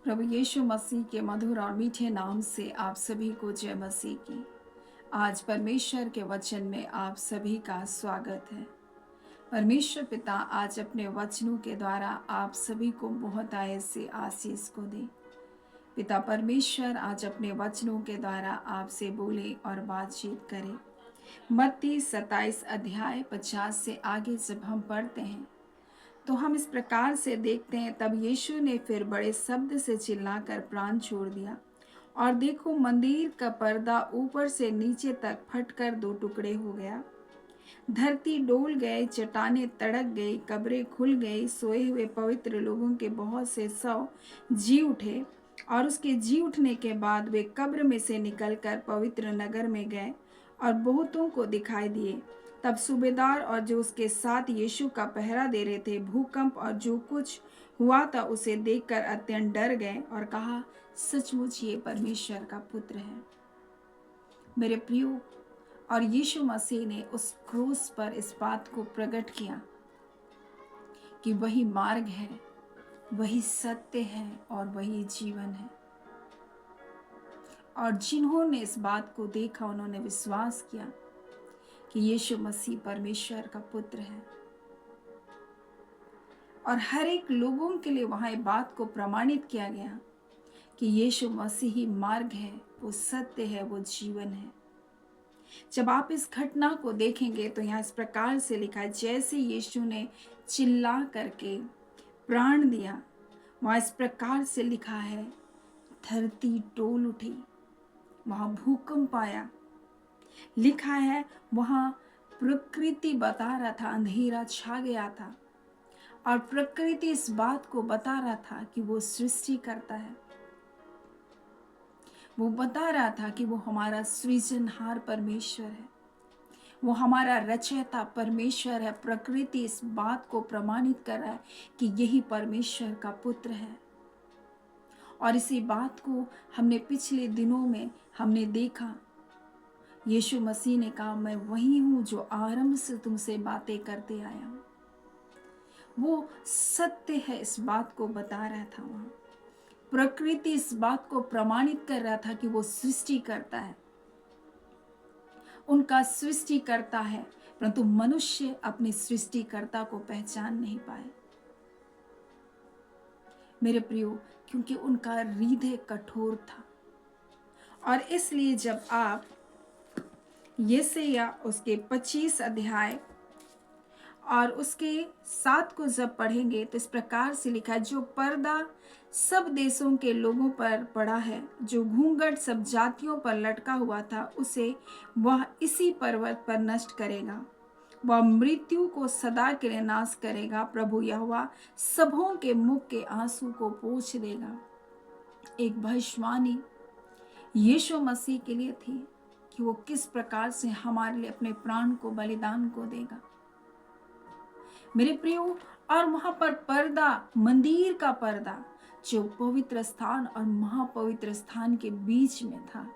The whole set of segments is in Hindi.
प्रभु यीशु मसीह के मधुर और मीठे नाम से आप सभी को जय मसीह की। आज परमेश्वर के वचन में आप सभी का स्वागत है। परमेश्वर पिता आज अपने वचनों के द्वारा आप सभी को बहुत आय से आशीष को दे। पिता परमेश्वर आज अपने वचनों के द्वारा आपसे बोले और बातचीत करे। मत्ती 27 अध्याय 50 से आगे जब हम पढ़ते हैं तो हम इस प्रकार से देखते हैं, तब यीशु ने फिर बड़े शब्द से चिल्लाकर प्राण छोड़ दिया और देखो मंदिर का पर्दा ऊपर से नीचे तक फटकर दो टुकड़े हो गया। धरती डोल गए, चट्टानें तड़क गई, कब्रें खुल गई। सोए हुए पवित्र लोगों के बहुत से शव जी उठे और उसके जी उठने के बाद वे कब्र में से निकलकर पवित्र नगर में गए और बहुतों को दिखाई दिए। तब सूबेदार और जो उसके साथ यीशु का पहरा दे रहे थे भूकंप और जो कुछ हुआ था उसे देखकर अत्यंत डर गए और कहा, सचमुच ये परमेश्वर का पुत्र है। मेरे प्रियो, और यीशु मसीह ने उस क्रूस पर इस बात को प्रकट किया कि वही मार्ग है, वही सत्य है और वही जीवन है। और जिन्होंने इस बात को देखा उन्होंने विश्वास किया कि यीशु मसीह परमेश्वर का पुत्र है। और हर एक लोगों के लिए वहां ये बात को प्रमाणित किया गया कि यीशु मसीह ही मार्ग है, वो सत्य है, वो जीवन है। जब आप इस घटना को देखेंगे तो यहाँ इस प्रकार से लिखा है, जैसे यीशु ने चिल्ला करके प्राण दिया, वहां इस प्रकार से लिखा है, धरती डोल उठी, वहां भूकंप आया। लिखा है वहां प्रकृति बता रहा था, अंधेरा छा गया था और प्रकृति इस बात को बता रहा था कि वो सृष्टि करता है। वो बता रहा था कि वो हमारा सृजनहार परमेश्वर है, वो हमारा रचयिता परमेश्वर है। प्रकृति इस बात को प्रमाणित कर रहा है कि यही परमेश्वर का पुत्र है। और इसी बात को हमने पिछले दिनों में हमने देखा। यीशु मसीह ने कहा, मैं वही हूं जो आरंभ से तुमसे बातें करते आया हूं। वो सत्य है, इस बात को बता रहा था। वहां प्रकृति इस बात को प्रमाणित कर रहा था कि वो सृष्टि करता है, उनका सृष्टि करता है, परंतु मनुष्य अपने सृष्टिकर्ता को पहचान नहीं पाए मेरे प्रियो, क्योंकि उनका हृदय कठोर था। और इसलिए जब आप यशायाह उसके 25 अध्याय और उसके 7 को जब पढ़ेंगे तो इस प्रकार से लिखा है, जो पर्दा सब देशों के लोगों पर पड़ा है, जो घूंघट सब जातियों पर लटका हुआ था, उसे वह इसी पर्वत पर नष्ट करेगा। वह मृत्यु को सदा के लिए नाश करेगा। प्रभु यहोवा सबों के मुख के आंसू को पोंछ देगा। एक भविष्यवाणी यीशु मसीह के लिए थी कि वो किस प्रकार से हमारे लिए अपने प्राण को बलिदान को देगा मेरे प्रियो। और वहां पर पर्दा, मंदिर का पर्दा जो पवित्र स्थान और महापवित्र स्थान के बीच में था,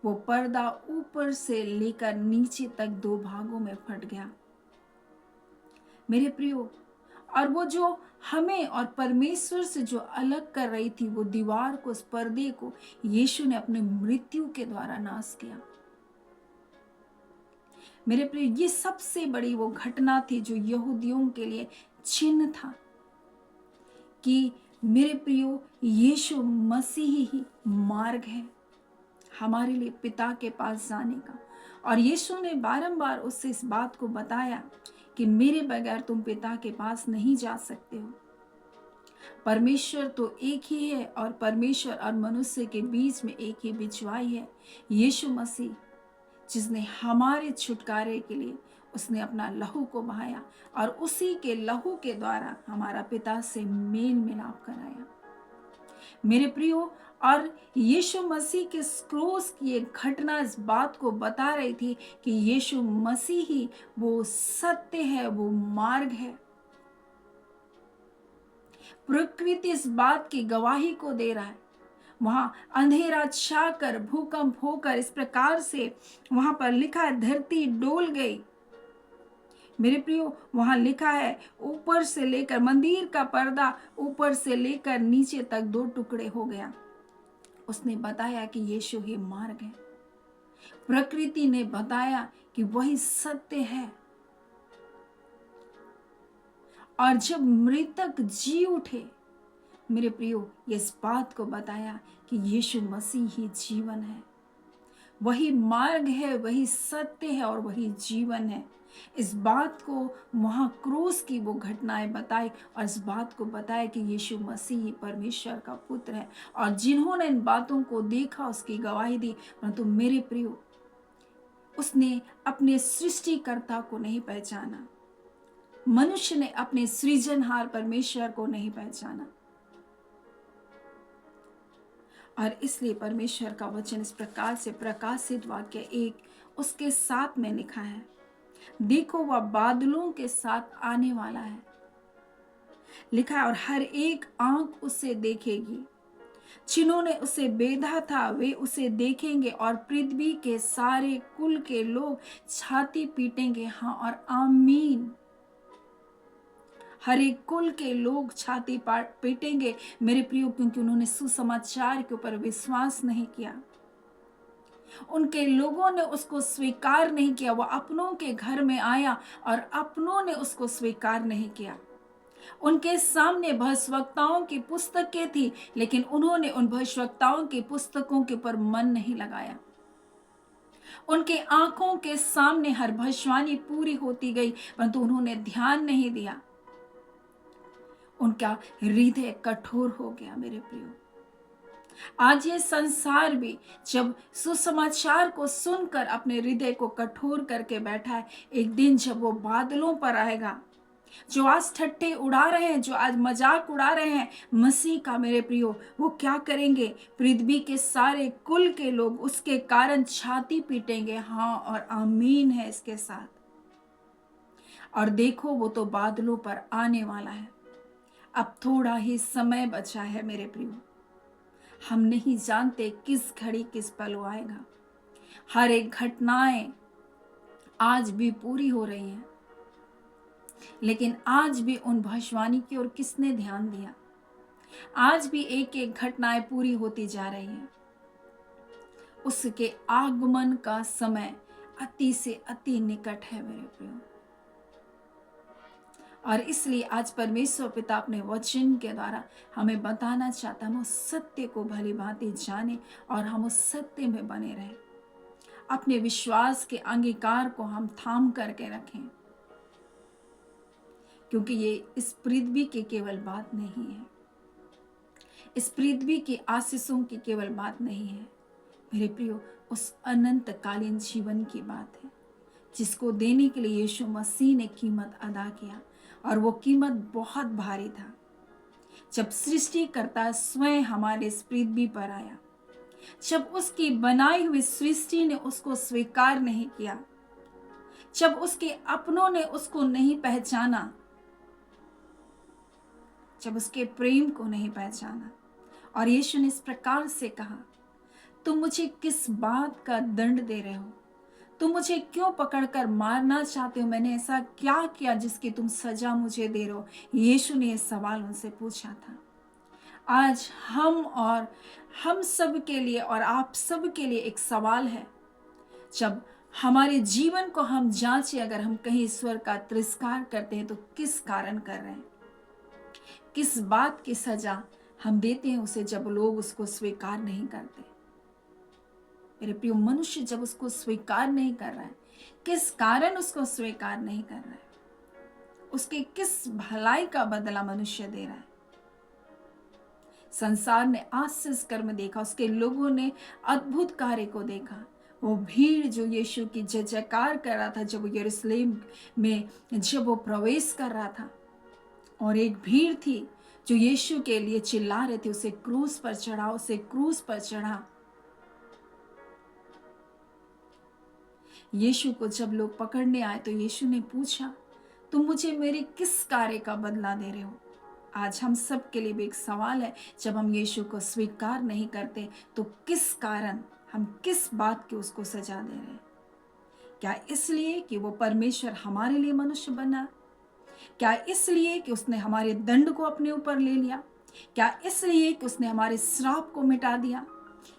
वो पर्दा ऊपर से लेकर नीचे तक 2 भागों में फट गया मेरे प्रियो। और वो जो हमें और परमेश्वर से जो अलग कर रही थी, वो दीवार को, उस पर्दे को यीशु ने अपने मृत्यु के द्वारा नाश किया मेरे प्रिय। ये सबसे बड़ी वो घटना थी जो यहूदियों के लिए चिन्ह था कि मेरे प्रियो, यीशु मसीह ही मार्ग है हमारे लिए पिता के पास जाने का। और यीशु ने बारंबार उससे इस बात को बताया कि मेरे बगैर तुम पिता के पास नहीं जा सकते हो। परमेश्वर तो एक ही है और परमेश्वर और मनुष्य के बीच में एक ही बिछवाई है, यीशु मसीह, जिसने हमारे छुटकारे के लिए उसने अपना लहू को बहाया और उसी के लहू के द्वारा हमारा पिता से मेल मिलाप कराया मेरे प्रियो। और यीशु मसीह के क्रूस की एक घटना इस बात को बता रही थी कि यीशु मसीह ही वो सत्य है, वो मार्ग है। प्रकृति इस बात की गवाही को दे रहा है। वहां अंधेरा छाकर, भूकंप होकर, इस प्रकार से वहां पर लिखा है, धरती डोल गई, मेरे प्रियो, वहां लिखा है ऊपर से लेकर मंदिर का पर्दा ऊपर से लेकर नीचे तक 2 टुकड़े हो गया। उसने बताया कि यीशु ही मार्ग है। प्रकृति ने बताया कि वही सत्य है। और जब मृतक जी उठे, मेरे प्रियो, इस बात को बताया कि यीशु मसीह ही जीवन है, वही मार्ग है, वही सत्य है और वही जीवन है। इस बात को वहां क्रूस की वो घटनाएं बताई और इस बात को बताया कि यीशु मसीह ही परमेश्वर का पुत्र है। और जिन्होंने इन बातों को देखा उसकी गवाही दी। परंतु मेरे प्रियो, उसने अपने सृष्टिकर्ता को नहीं पहचाना। मनुष्य ने अपने सृजनहार परमेश्वर को नहीं पहचाना। और इसलिए परमेश्वर का वचन इस प्रकार से प्रकाशित वाक्य 1 उसके 7 में लिखा है, देखो वह बादलों के साथ आने वाला है। लिखा है, और हर एक आंख उसे देखेगी। जिन्होंने उसे बेधा था वे उसे देखेंगे और पृथ्वी के सारे कुल के लोग छाती पीटेंगे। हाँ और आमीन। हर एक कुल के लोग छाती पीटेंगे मेरे प्रियो, क्योंकि उन्होंने सुसमाचार के ऊपर विश्वास नहीं किया। उनके लोगों ने उसको स्वीकार नहीं किया। वो अपनों के घर में आया और अपनों ने उसको स्वीकार नहीं किया। उनके सामने भविष्यवक्ताओं की पुस्तकें थी, लेकिन उन्होंने उन भविष्यवक्ताओं की पुस्तकों के ऊपर मन नहीं लगाया। उनके आंखों के सामने हर भविष्यवाणी पूरी होती गई, परंतु उन्होंने ध्यान नहीं दिया। उनका हृदय कठोर हो गया। मेरे प्रियो, आज ये संसार भी जब सुसमाचार को सुनकर अपने हृदय को कठोर करके बैठा है, एक दिन जब वो बादलों पर आएगा, जो आज ठट्ठे उड़ा रहे हैं, जो आज मजाक उड़ा रहे हैं मसीह का, मेरे प्रियो, वो क्या करेंगे? पृथ्वी के सारे कुल के लोग उसके कारण छाती पीटेंगे। हाँ और आमीन है इसके साथ। और देखो वो तो बादलों पर आने वाला है। अब थोड़ा ही समय बचा है मेरे प्रियो। हम नहीं जानते किस घड़ी किस पल वो आएगा। हर एक घटनाएं आज भी पूरी हो रही हैं, लेकिन आज भी उन भविष्यवाणी की ओर किसने ध्यान दिया? आज भी एक एक घटनाएं पूरी होती जा रही हैं। उसके आगमन का समय अति से अति निकट है मेरे प्रियो। और इसलिए आज परमेश्वर पिता अपने वचन के द्वारा हमें बताना चाहता है, हम उस सत्य को भली भांति जाने और हम उस सत्य में बने रहें। अपने विश्वास के अंगीकार को हम थाम करके रखें, क्योंकि ये इस पृथ्वी की केवल बात नहीं है, इस पृथ्वी की आशीषों की केवल बात नहीं है मेरे प्रियो, उस अनंत कालीन जीवन की बात है, जिसको देने के लिए यीशु मसीह ने कीमत अदा किया। और वो कीमत बहुत भारी था। जब सृष्टिकर्ता स्वयं हमारे इस पृथ्वी पर आया, जब उसकी बनाई हुई सृष्टि ने उसको स्वीकार नहीं किया, जब उसके अपनों ने उसको नहीं पहचाना, जब उसके प्रेम को नहीं पहचाना, और यीशु ने इस प्रकार से कहा, तुम मुझे किस बात का दंड दे रहे हो? तुम मुझे क्यों पकड़कर मारना चाहते हो? मैंने ऐसा क्या किया जिसकी तुम सजा मुझे दे रहे हो? यीशु ने यह सवाल उनसे पूछा था। आज हम सब के लिए और आप सब के लिए एक सवाल है। जब हमारे जीवन को हम जांचें, अगर हम कहीं ईश्वर का तिरस्कार करते हैं तो किस कारण कर रहे हैं? किस बात की सजा हम देते हैं उसे, जब लोग उसको स्वीकार नहीं करते? मेरे प्रिय, मनुष्य जब उसको स्वीकार नहीं कर रहा है, किस कारण उसको स्वीकार नहीं कर रहा है? उसके किस भलाई का बदला मनुष्य दे रहा है? संसार ने आशीष कर्म देखा, उसके लोगों ने अद्भुत कार्य को देखा। वो भीड़ जो यीशु की जय जयकार कर रहा था, जब वो यरूशलेम में जब वो प्रवेश कर रहा था, और एक भीड़ थी जो यीशु के लिए चिल्ला रहे थे, उसे क्रूस पर चढ़ा, उसे क्रूस पर चढ़ा। यीशु को जब लोग पकड़ने आए तो यीशु ने पूछा, तुम मुझे मेरे किस कार्य का बदला दे रहे हो? आज हम सब के लिए भी एक सवाल है, जब हम यीशु को स्वीकार नहीं करते तो किस कारण, हम किस बात की उसको सजा दे रहे हैं? क्या इसलिए कि वो परमेश्वर हमारे लिए मनुष्य बना? क्या इसलिए कि उसने हमारे दंड को अपने ऊपर ले लिया? क्या इसलिए कि उसने हमारे श्राप को मिटा दिया?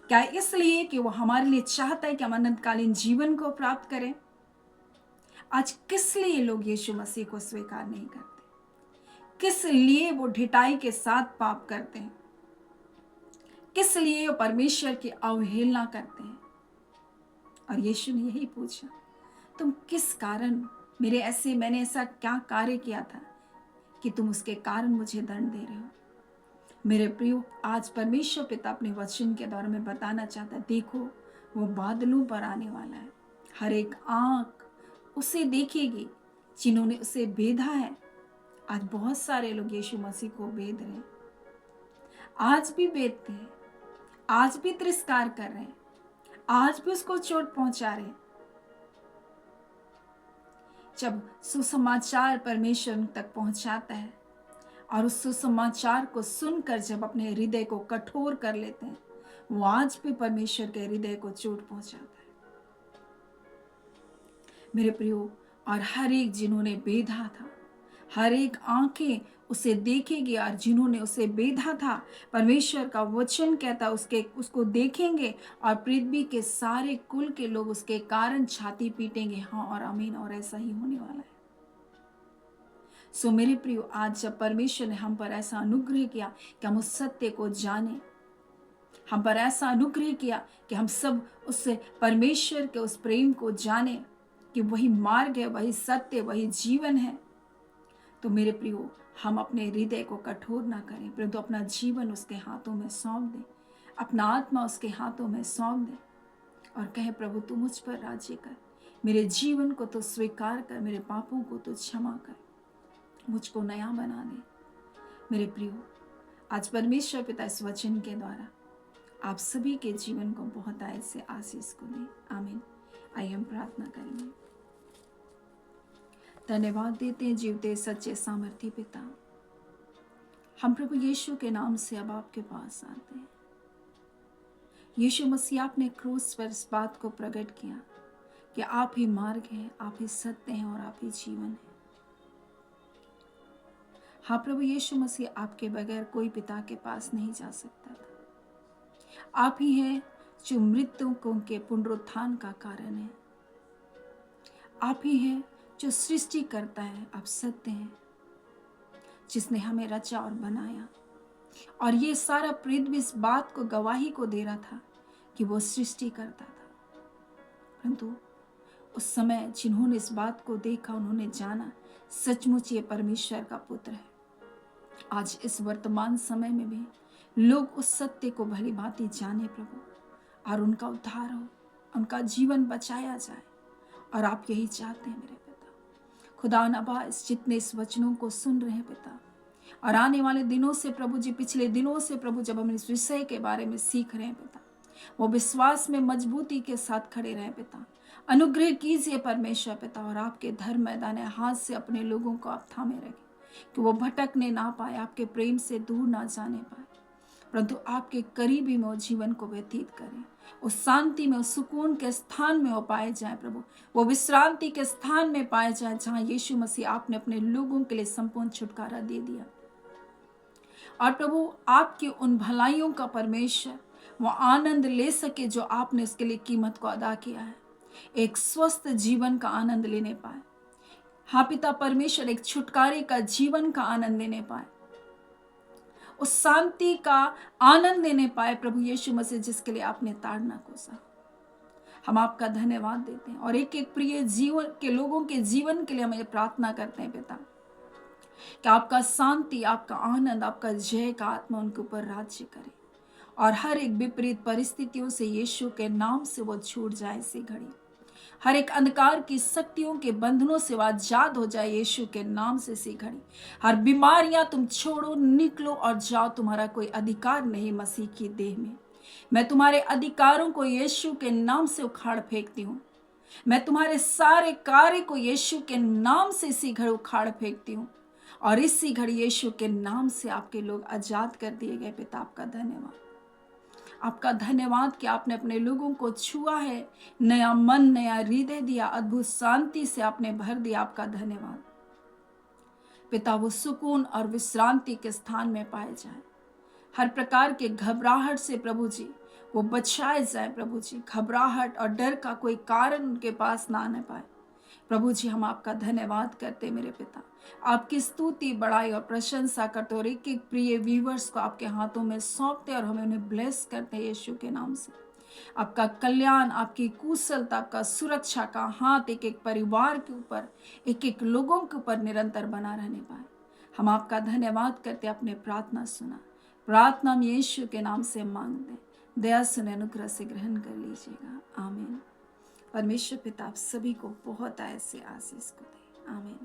क्या इसलिए कि वो हमारे लिए चाहता है कि हम अनंतकालीन जीवन को प्राप्त करें? आज किस लिए लोग यीशु मसीह को स्वीकार नहीं करते? किस लिए वो ढिठाई के साथ पाप करते हैं? किस लिए वो परमेश्वर की अवहेलना करते हैं? और यीशु ने यही पूछा, तुम किस कारण मैंने ऐसा क्या कार्य किया था कि तुम उसके कारण मुझे दंड दे रहे हो? मेरे प्रियो, आज परमेश्वर पिता अपने वचन के द्वारा में बताना चाहता है, देखो वो बादलों पर आने वाला है। हर एक आंख उसे देखेगी जिन्होंने उसे बेधा है। आज बहुत सारे लोग यीशु मसीह को बेध रहे हैं, आज भी बेधते हैं, आज भी तिरस्कार कर रहे हैं, आज भी उसको चोट पहुंचा रहे हैं। जब सुसमाचार परमेश्वर उन तक पहुंचाता है और उस सुसमाचार को सुनकर जब अपने हृदय को कठोर कर लेते हैं, वो आज भी परमेश्वर के हृदय को चोट पहुंचाता है। मेरे प्रियो, और हर एक जिन्होंने बेधा था, हर एक आंखें उसे देखेगी, और जिन्होंने उसे बेधा था, परमेश्वर का वचन कहता उसको देखेंगे और पृथ्वी के सारे कुल के लोग उसके कारण छाती पीटेंगे। हाँ और आमीन, और ऐसा ही होने वाला है। सो मेरे प्रियो, आज जब परमेश्वर ने हम पर ऐसा अनुग्रह किया कि हम उस सत्य को जाने, हम पर ऐसा अनुग्रह किया कि हम सब उस परमेश्वर के उस प्रेम को जाने कि वही मार्ग है, वही सत्य, वही जीवन है, तो मेरे प्रियो, हम अपने हृदय को कठोर ना करें, परंतु अपना जीवन उसके हाथों में सौंप दें, अपना आत्मा उसके हाथों में सौंप दें और कहें, प्रभु तू मुझ पर राज्य कर, मेरे जीवन को तो स्वीकार कर, मेरे पापों को तो क्षमा कर, मुझको नया बना दे। मेरे प्रियो, आज परमेश्वर पिता इस वचन के द्वारा आप सभी के जीवन को बहुत आय से आशीष को दे। आमीन। आइए हम प्रार्थना करेंगे। धन्यवाद देते हैं जीवते सच्चे सामर्थी पिता, हम प्रभु यीशु के नाम से अब आपके पास आते हैं। यीशु मसीह, आपने क्रूस पर इस बात को प्रकट किया कि आप ही मार्ग हैं, आप ही सत्य हैं और आप ही जीवन है। हाँ प्रभु यीशु मसीह, आपके बगैर कोई पिता के पास नहीं जा सकता था। आप ही हैं जो मृत्युओं के पुनरुत्थान का कारण है। आप ही हैं जो सृष्टि करता है। आप सत्य हैं जिसने हमें रचा और बनाया, और ये सारा पृथ्वी इस बात को गवाही को दे रहा था कि वो सृष्टि करता था। परंतु उस समय जिन्होंने इस बात को देखा, उन्होंने जाना सचमुच ये परमेश्वर का पुत्र है। आज इस वर्तमान समय में भी लोग उस सत्य को भली भांति जाने प्रभु, और उनका उद्धार हो, उनका जीवन बचाया जाए। और आप यही चाहते हैं मेरे पिता। खुदा नबा, जितने इस वचनों को सुन रहे हैं पिता, और आने वाले दिनों से प्रभु जी, पिछले दिनों से प्रभु जब हम इस विषय के बारे में सीख रहे हैं पिता, वो विश्वास में मजबूती के साथ खड़े रहे पिता। अनुग्रह कीजिए परमेश्वर पिता, और आपके धर्म मैदान हाथ से अपने लोगों को आप थामे रखें कि वो भटकने ना पाए, आपके प्रेम से दूर ना जाने पाए, परंतु आपके करीबी में वो जीवन को व्यतीत करें। उस शांति में, उस सुकून के स्थान में वो पाए जाए प्रभु, वो विश्रांति के स्थान में पाए जाए जहाँ यीशु मसीह आपने अपने लोगों के लिए संपूर्ण छुटकारा दे दिया। और प्रभु, आपकी उन भलाइयों का परमेश्वर वो आनंद ले सके जो आपने इसके लिए कीमत को अदा किया है। एक स्वस्थ जीवन का आनंद लेने पाए। हाँ पिता परमेश्वर, एक छुटकारे का जीवन का आनंद लेने पाए, उस शांति का आनंद लेने पाए प्रभु यीशु मसीह, जिसके लिए आपने ताड़ना कोसा। हम आपका धन्यवाद देते हैं और एक एक प्रिय जीवन के लोगों के जीवन के लिए हम ये प्रार्थना करते हैं पिता कि आपका शांति, आपका आनंद, आपका जय का आत्मा उनके ऊपर राज्य करे, और हर एक विपरीत परिस्थितियों से यीशु के नाम से वो छूट जाए इसी घड़ी। हर एक अंधकार की शक्तियों के बंधनों से आजाद हो जाए यीशु के नाम से इसी घड़ी। हर बीमारियां तुम छोड़ो, निकलो और जाओ, तुम्हारा कोई अधिकार नहीं मसीह की देह में। मैं तुम्हारे अधिकारों को यीशु के नाम से उखाड़ फेंकती हूँ। मैं तुम्हारे सारे कार्य को यीशु के नाम से इसी घड़ी उखाड़ फेंकती हूँ, और इसी घड़ी यीशु के नाम से आपके लोग आजाद कर दिए गए पिता, आपका धन्यवाद। आपका धन्यवाद कि आपने अपने लोगों को छुआ है, नया मन, नया हृदय दिया, अद्भुत शांति से आपने भर दिया। आपका धन्यवाद पिता, वो सुकून और विश्रांति के स्थान में पाए जाए। हर प्रकार के घबराहट से प्रभु जी वो बचाए जाए। प्रभु जी, घबराहट और डर का कोई कारण उनके पास ना आने पाए। प्रभु जी, हम आपका धन्यवाद करते मेरे पिता, आपकी स्तुति, बड़ाई और प्रशंसा करते और एक एक प्रिय व्यूवर्स को आपके हाथों में सौंपते और हमें उन्हें ब्लेस करते यीशु के नाम से। आपका कल्याण, आपकी कुशलता, आपका सुरक्षा का हाथ एक एक परिवार के ऊपर, एक एक लोगों के ऊपर निरंतर बना रहने पाए। हम आपका धन्यवाद करते, अपने प्रार्थना सुना। प्रार्थना हम यीशु के नाम से मांगते हैं। दया सुने, अनुग्रह से ग्रहण कर लीजिएगा। आमीन। परमेश्वर पिता आप सभी को बहुत ऐसे आशीष को दे। आमीन।